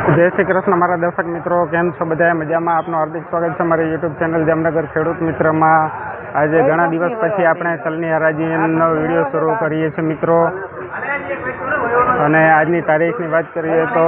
જય શ્રી કૃષ્ણ મારા દર્શક મિત્રો, કેમ છો બધા? મજામાં? આપનું હાર્દિક સ્વાગત છે મારી યુટ્યુબ ચેનલ જામનગર ખેડૂત મિત્રમાં. આજે ઘણા દિવસ પછી આપણે તલની હરાજીનો વિડીયો શરૂ કરીએ છીએ મિત્રો, અને આજની તારીખની વાત કરીએ તો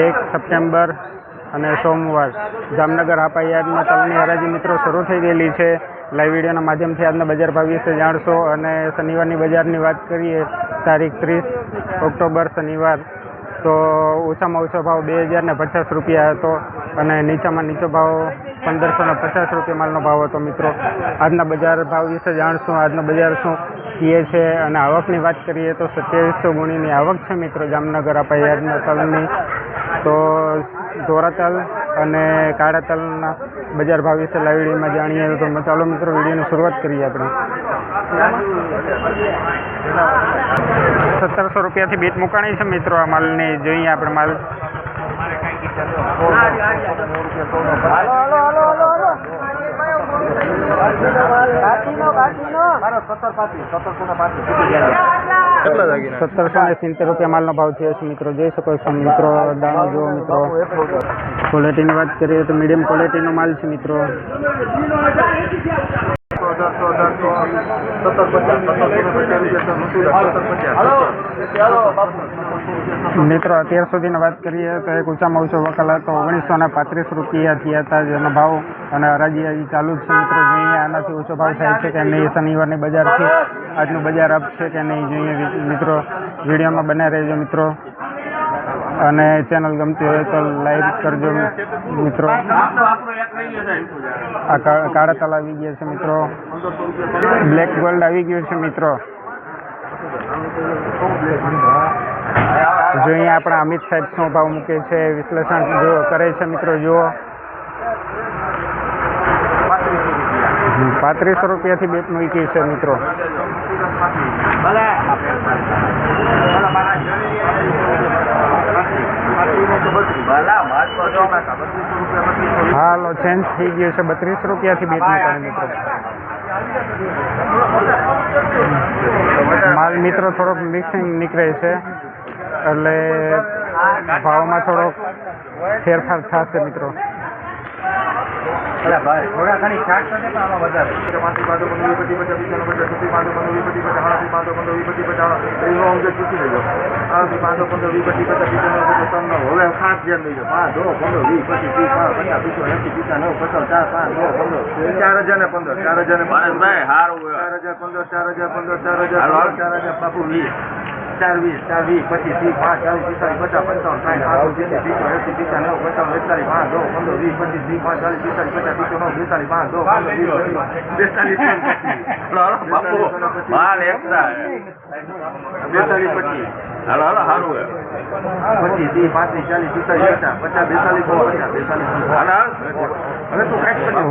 1 સપ્ટેમ્બર અને સોમવાર જામનગર હાપા યાર્ડમાં તલની હરાજી મિત્રો શરૂ થઈ ગયેલી છે. લાઈવ વિડીયોના માધ્યમથી આજના બજાર ભાવ વિશે જાણશો. અને શનિવારની બજારની વાત કરીએ, તારીખ 30 ઓક્ટોબર શનિવાર, તો ઓછામાં ઓછો ભાવ 2050 રૂપિયા હતો અને નીચામાં નીચો ભાવ 1550 રૂપિયા માલનો ભાવ હતો મિત્રો. આજના બજાર ભાવ વિશે જાણશું, આજનો બજાર શું કહે છે. અને આવકની વાત કરીએ તો 2700 ગુણીની આવક છે મિત્રો જામનગર હાપા યાર્ડના તલની. તો ધોરા તલ અને કાળા તલના બજાર ભાવ વિશે લાઈવ વિડીયોમાં જાણીએ. તો ચાલો મિત્રો વિડીયોની શરૂઆત કરીએ આપણે. 1700 રૂપિયાથી બીટ મુકાણી છે મિત્રો આ માલની. જોઈએ આપણે માલ. ₹1770 રૂપિયા માલનો ભાવ થયો છે મિત્રો. જોઈ શકો છો મિત્રો, દાણો જુઓ મિત્રો. ક્વોલિટીની વાત કરીએ તો મીડિયમ ક્વોલિટીનો માલ છે મિત્રો. મિત્રો અત્યાર સુધીની વાત કરીએ તો એક ઊંચામાં ઊંચો વકલ હતો 1935 રૂપિયા થયા હતા જેનો ભાવ, અને હરાજી હજી ચાલુ જ છે મિત્રો. જોઈએ આનાથી ઊંચો ભાવ થાય છે કે નહીં, શનિવારની બજારથી આજનું બજાર અપ છે કે નહીં, જોઈએ મિત્રો. વિડીયોમાં બન્યા રહેજો મિત્રો, અને ચેનલ ગમતી હોય તો લાઈક કરજો મિત્રો. આ કાળા તલ આવી ગયા છે મિત્રો. બ્લેક ગોલ્ડ આવી ગયું છે મિત્રો. જો અહીંયા આપણા અમિત સાહેબ શું ભાવ મૂકે છે, વિશ્લેષણ જો કરે છે મિત્રો. જુઓ 3500 રૂપિયાથી બેટ મૂકી છે મિત્રો. હાલો ચેન્જ થઈ ગયું છે, 32 રૂપિયાથી બેટ મૂકાય મિત્રો. માલ મિત્રો થોડોક મિક્સિંગ નીકળે છે એટલે ભાવમાં થોડોક ફેરફાર થશે મિત્રો.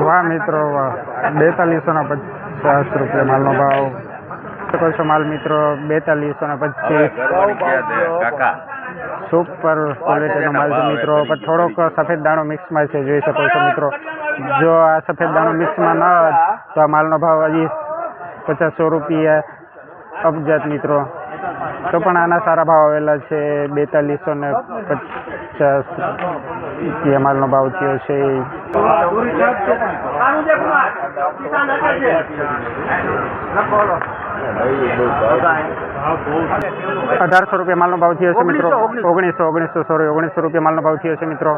વાહ મિત્રો વાહ, 4250 રૂપિયા માલનો ભાવ. શકો છો માલ મિત્રો 4225. સુપર ક્વોલિટીનો માલ છે મિત્રો, પણ થોડોક સફેદ દાણો મિક્સમાં છે. જોઈ શકો છો મિત્રો. જો આ સફેદ દાણો મિક્સમાં ન હોત તો આ માલનો ભાવ હજી 50-100 રૂપિયા અપજાત મિત્રો. તો પણ આના સારા ભાવ આવેલા છે. 4250 રૂપિયા માલનો ભાવ થયો છે. 1800 રૂપિયા માલનો ભાવ થયો છે મિત્રો. 1900 રૂપિયા માલનો ભાવ થયો છે મિત્રો.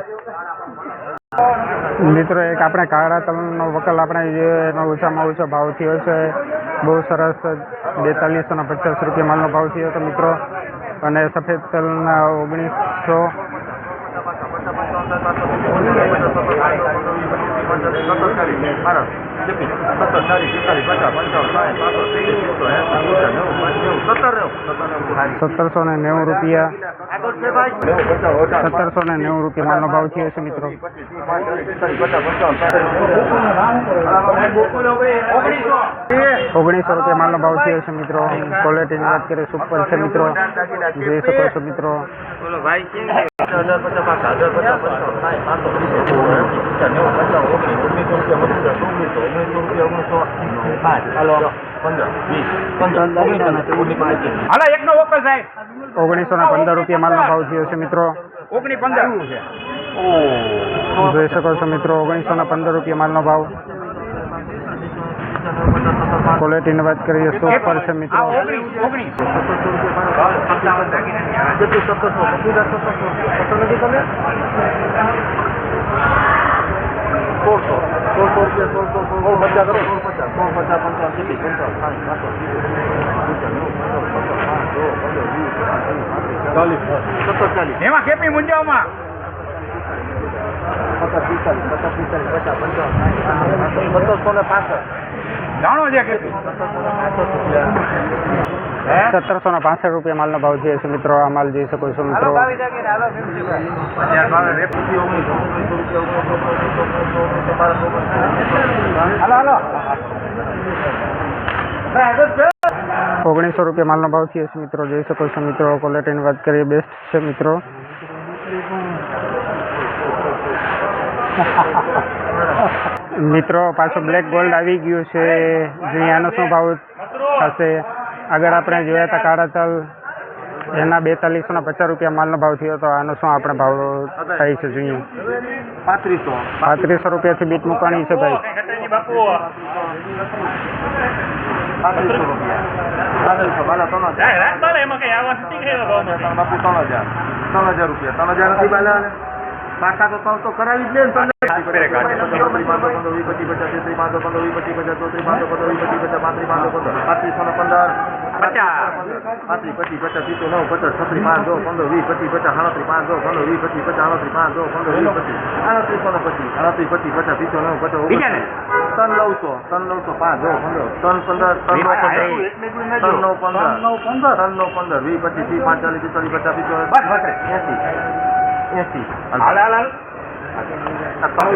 મિત્રો એક આપણે કાળા તલનો વકલ આપણે એનો ઓછામાં ઓછો ભાવ થયો છે. બહુ સરસ 4250 રૂપિયા માલનો ભાવ થયો હતો મિત્રો. અને સફેદ તલના 1900. ₹1790 રૂપિયા. 1790 રૂપિયા માલનો ભાવ થયો છે મિત્રો. 1900 રૂપિયા માલનો ભાવ થયો છે મિત્રો. ક્વોલિટીની વાત કરીએ સુપર છે મિત્રો. જોઈ શકો છો મિત્રો. હાલો એકનો વોકલ સાહેબ 1915 રૂપિયા માલનો ભાવ થયો છે મિત્રો. 1915 જોઈ શકો છો મિત્રો 1915 રૂપિયા માલનો ભાવ. ક્વોલિટીની વાત કરીએ સુપર છે મિત્રો. એમાં કેપી મુંજાઓમાં જાણો છે કેપી 1765 રૂપિયા માલનો ભાવ થયો છે મિત્રો. આ માલ જોઈ શકો છો મિત્રો. હાલો 1900 રૂપિયા માલનો ભાવ થયો છે મિત્રો. જોઈ શકો છો મિત્રો. ક્વોલિટીની વાત કરીએ બેસ્ટ છે મિત્રો. મિત્રો પાછો બ્લેક ગોલ્ડ આવી ગયું છે. જોઈએ આનો શું ભાવ થશે. આગળ આપણે જોયા હતા કાળા તલ, એના 4250 રૂપિયા માલનો ભાવ થયો હતો. આનો શું આપણે ભાવ થાય છે જોઈએ. 3500 રૂપિયાથી બીટ મૂકવાની છે ભાઈ. 3000 રૂપિયા પાકા તો કરાવી જ લે ને તમને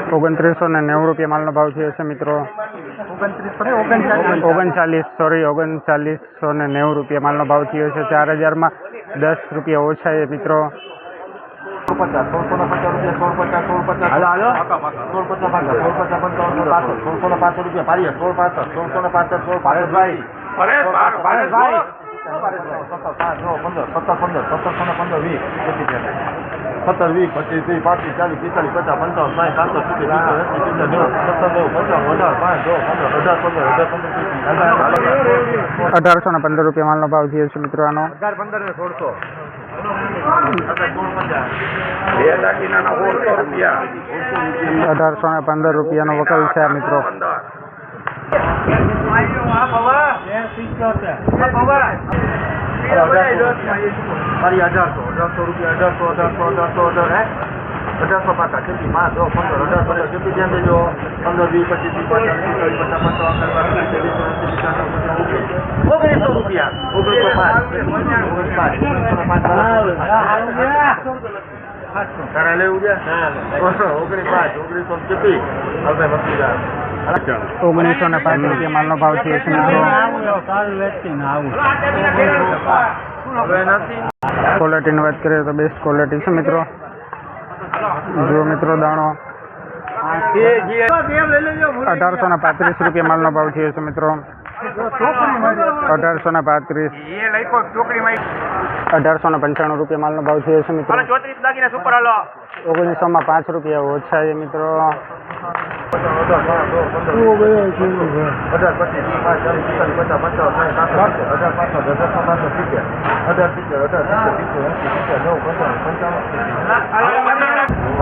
2990 રૂપિયા માલનો ભાવ થયો છે મિત્રો. 3990 રૂપિયા માલનો ભાવ થયો છે. 4000 10 રૂપિયા ઓછા છે મિત્રો. 1815 રૂપિયા માલનો ભાવ થયો છે મિત્રો. આનો 1815 રૂપિયાનો વકલ છે મિત્રો. તારા લેવું છે 1905 રૂપિયા માલનો ભાવ થયો છે મિત્રો. ક્વોલિટીની વાત કરીએ તો બેસ્ટ ક્વોલિટી છે મિત્રો. જો મિત્રો દાણો 1835 રૂપિયા માલનો ભાવ થયો છે મિત્રો. 1835 1895 રૂપિયા માલનો ભાવ થયો છે મિત્રો. 1900 માં 5 રૂપિયા ઓછા છે મિત્રો.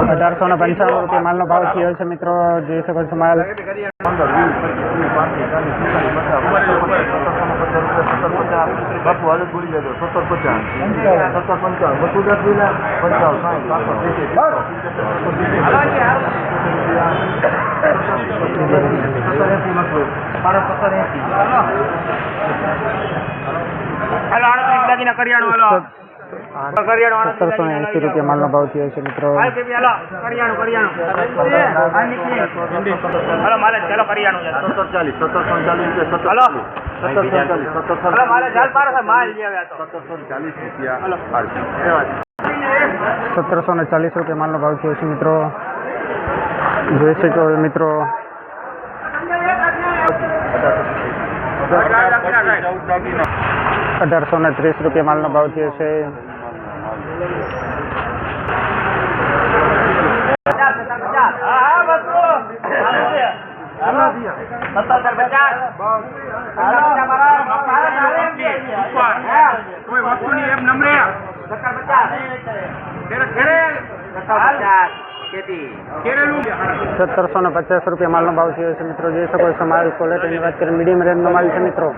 1895 રૂપિયા માલનો ભાવ થયો છે મિત્રો. જોઈ શકો છો માલ. કરિયાણું 1780 રૂપિયા માલનો ભાવ થયો છે મિત્રો. ₹1740 માલનો ભાવ થયો છે મિત્રો. જોઈ શકો મિત્રો. ₹1830 માલનો ભાવ થયો છે. કોઈ વસ્તુની એમ નમરે ₹1750 માલનો ભાવ થયો છે મિત્રો. જોઈ શકો છો માલ ક્વોલિટીની વાત કરીએ મીડિયમ રેન્જનો માલ છે મિત્રો.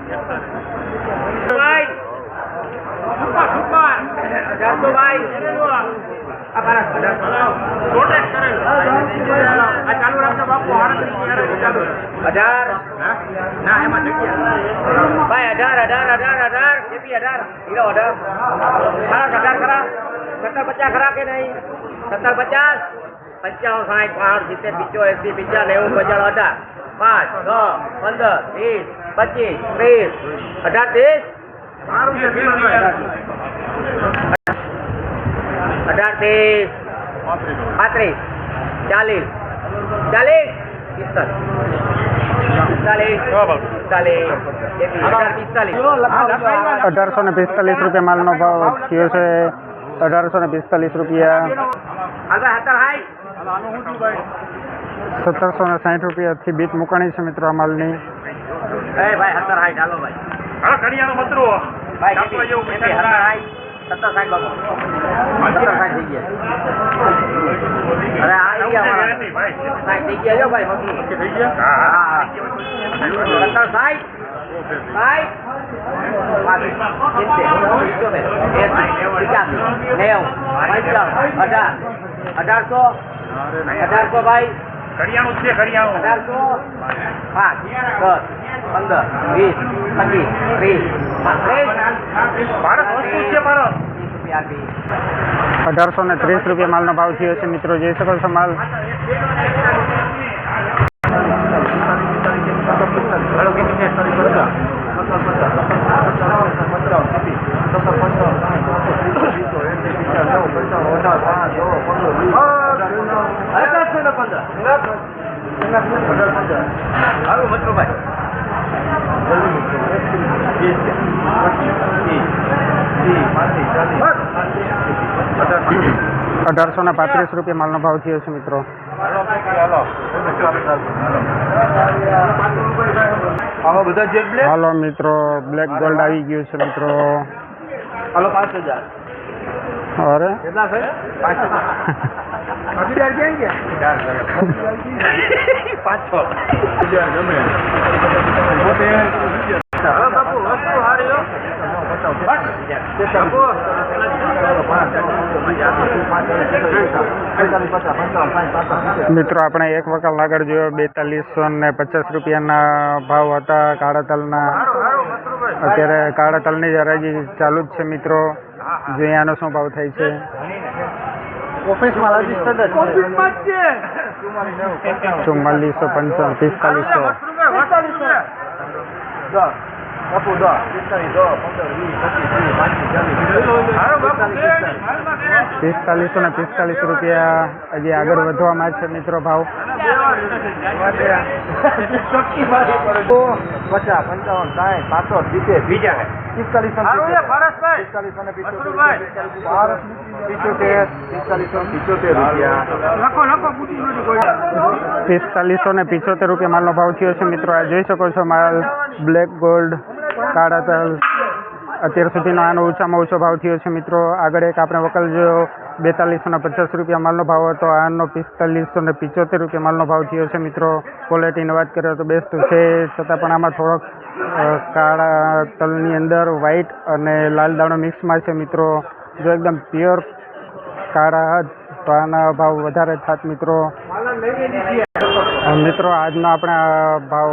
खरा के नहीं 70 50 55 60 65 70 75 80 85 90 50 18 ₹1845 માલનો ભાવ થયો છે. ₹1845 ₹1760 થી બીટ મુકાણી છે મિત્રો આ માલની. भाई 70 हाइट हालो भाई હા કરિયાનો મતરો भाई આપણે જેવું 70 हाइट 70 60 बाबू 70 60 થઈ ગયા. અરે આ ગયા અમારા ભાઈ 60 થઈ ગયા જો ભાઈ મતલું થઈ ગયા હા 70 60 1800 ભાઈ કરિયાનું છે કરિયાનું 1800 5 10 15 20 25 30 ભારત વસ્તુ છે ભારત ₹1830 માલનો ભાવ થયો છે મિત્રો. જોઈ શકો છો માલ. હાલો મતલભાઈ 1835 માલનો ભાવ થયો છે મિત્રો. આમાં બધા જેટ બ્લેક હાલો મિત્રો બ્લેક ગોલ્ડ આવી ગયું છે મિત્રો. હાલો 5000 અરે કેટલા છે 5000 અભી ક્યાં ગયા 500 ગમે મોટે હાલો બાપુ વસ્તુ હારી લો મિત્રો આપણે એક વખત આગળ જોયો ₹4250 ભાવ હતા કાળા તલના. અત્યારે કાળા તલની જ હરાજી ચાલુ જ છે મિત્રો. જોઈએ આનો શું ભાવ થાય છે. ઓફિસમાં રજીસ્ટર છે 4455 બાપુ 10 ₹4545 હજી આગળ વધવામાં છે મિત્રો ભાવ. 4575 માલનો ભાવ થયો છે મિત્રો. આ જોઈ શકો છો માલ બ્લેક ગોલ્ડ કાળા તલ અત્યાર સુધીનો આનો ઓછામાં ઓછો ભાવ થયો છે મિત્રો. આગળ એક આપણે વકલ જોયો ₹4250 માલનો ભાવ હતો. આનો ₹4575 માલનો ભાવ થયો છે મિત્રો. ક્વોલિટીની વાત કરીએ તો બેસ્ટ છે, છતાં પણ આમાં થોડોક કાળા તલની અંદર વ્હાઈટ અને લાલ દાણો મિક્સમાં છે મિત્રો. જો એકદમ પ્યોર કાળા તો આના ભાવ વધારે થાત મિત્રો. મિત્રો આજનો આપણે ભાવ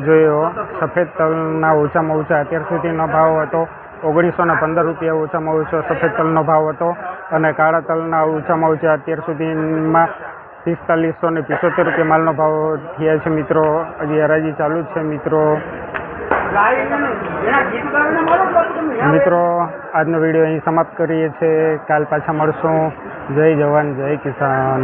જોયો સફેદ તલના ઓછામાં ઓછા અત્યાર સુધીનો ભાવ હતો ₹1915 ઓછામાં ઓછો સફેદ તલનો ભાવ હતો. અને કાળા તલના ઓછામાં ઓછા અત્યાર સુધીમાં ₹4575 માલનો ભાવ થયા છે મિત્રો. હજી હરાજી ચાલુ જ છે મિત્રો. મિત્રો આજનો વિડીયો અહીં સમાપ્ત કરીએ છીએ. કાલ પાછા મળશું. જય જવાન જય કિસાન.